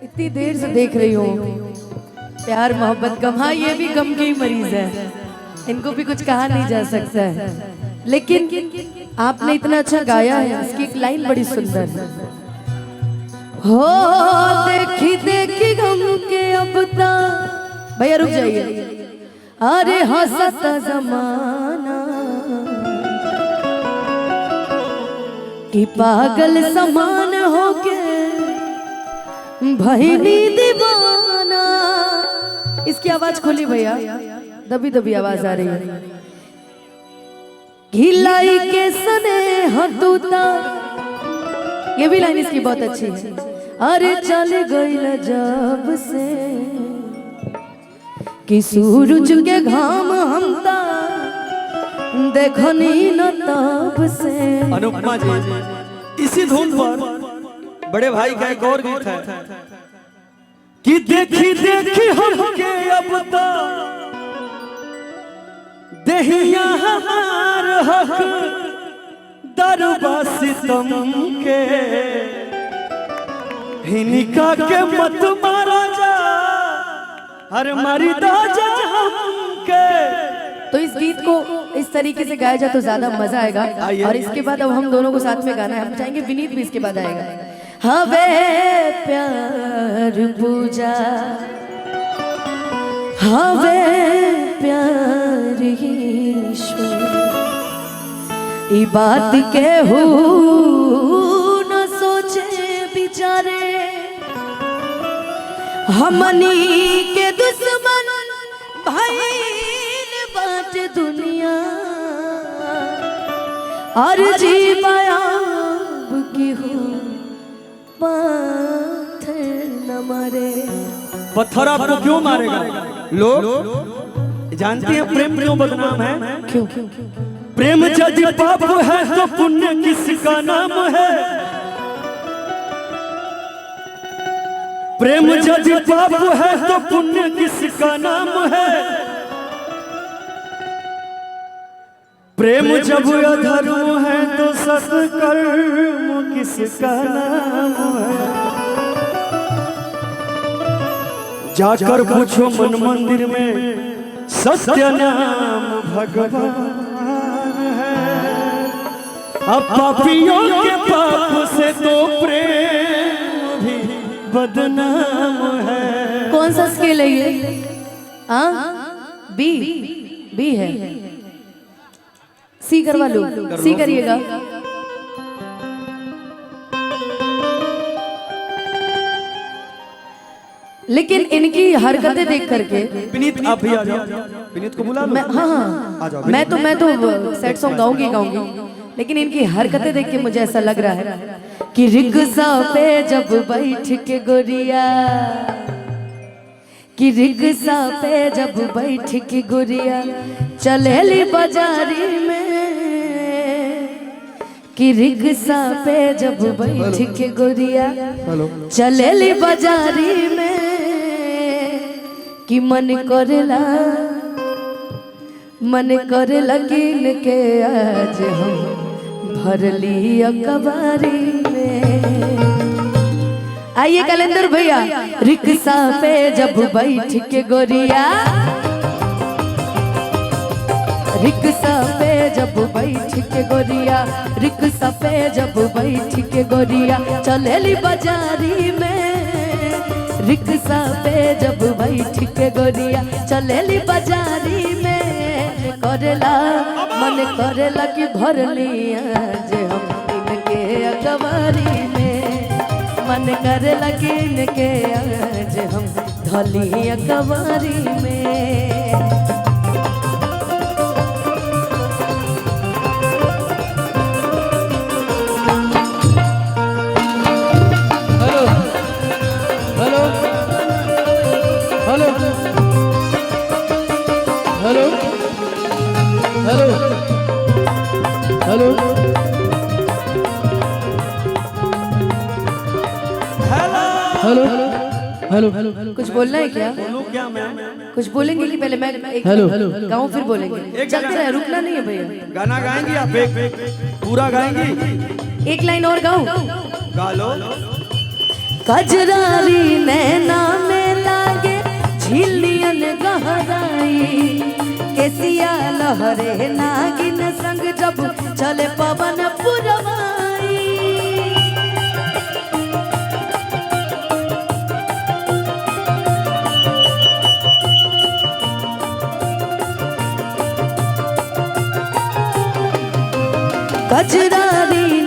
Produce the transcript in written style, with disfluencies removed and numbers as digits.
इतनी देर से देख रही हूँ प्यार मोहब्बत गम। हाँ ये भी गम के ही मरीज है, इनको भी कुछ कहा नहीं जा सकता है। लेकिन आपने इतना अच्छा गाया है, इसकी एक लाइन बड़ी सुंदर है। हो देखी देखी गम के अब तक, भैया रुक जाइए। अरे हंसता जमाना कि पागल समान हो के भईनी दीवाना। इसकी आवाज खोली भैया, दबी दबी आवाज आ रही है। घिलाई के सने हतूता, ये भी लाइन इसकी बहुत अच्छी है। अरे चल गई जब से कि सूरज के घाम हमता देखनी न तब से। अनुपमा जी इसी धुन पर बड़े भाई का एक और गीत है कि देखी देखी हमके अब तो देहिया हमार हक दरबा सितम के हिनिका के मत मारा जा हर मारी दाजा हमके। तो इस गीत को इस तरीके से गाया जाए तो ज्यादा मजा आएगा। और इसके बाद अब हम दोनों को साथ में गाना है, हम चाहेंगे विनीत भी इसके बाद आएगा। हवे प्यार पूजा हवे प्यार ईश्वर, ई बात के हो न सोचे बिचारे हमनी के दुश्मन भाई बाट दुनिया। और जी बायाब की हो पत्थर न मारे। पत्थर आपको क्यों मारेगा? लोग जानते हैं प्रेम क्यों बदनाम है? क्यों? प्रेम यदि पाप है तो पुण्य किसका नाम है? प्रेम यदि पाप है तो पुण्य किसका नाम है? प्रेम जब अधर्म है तो सत्कर्म किसका नाम है? जाकर पूछो मन मंदिर में सत्य नाम भगवान है। अब पापियों के पाप से तो प्रेम भी बदनाम है। कौन सा स्केल है ये? हाँ बी है। सी करवा लो, सी करिएगा। लेकिन इनकी हरकतें देख करके विनीत आप भी आ जाओ, विनीत को बुला लो। हाँ आ जाओ। मैं तो सेट सॉन्ग गाऊंगी, लेकिन इनकी हरकतें देख के मुझे ऐसा लग रहा है कि रिक्शा पे जब बैठ के गोरिया, कि रिक्शा पे जब बैठ के गोरिया चलेली बाजारी में, कि रिक्शा पे जब बैठ के गोरिया चलेली बाजारी में, कि मन करेला कीन के आज हम भरली अखबारी में। आइए कैलेंडर भैया। रिक्शा पे जब बैठ के गोरिया, रिक्शा पे जब बैठ के गोरिया, रिक्शा पे जब बैठ के गोरिया चलेली बाजारी में, रिक्शा पे जब बैठ के गोरिया चलेली बाजारी में, करेला मन करेला कि भरली आज हम इनके अखबारी में, मन करेला कि इनके आज हम धली अखबारी में। हेलो कुछ बोलना है क्या? क्या मैम? कुछ बोलेंगे कि पहले मैं गाऊं फिर बोलेंगे? चलते रहे, रुकना नहीं है भैया। गाना गाएंगी आप? एक पूरा गाएंगी? एक लाइन और गाऊं? गा लो। कजरारी नैना में लागे झिलियन गहराई केसिया लहरे नागिन संग जब चले पवन पुरवाई कजरारी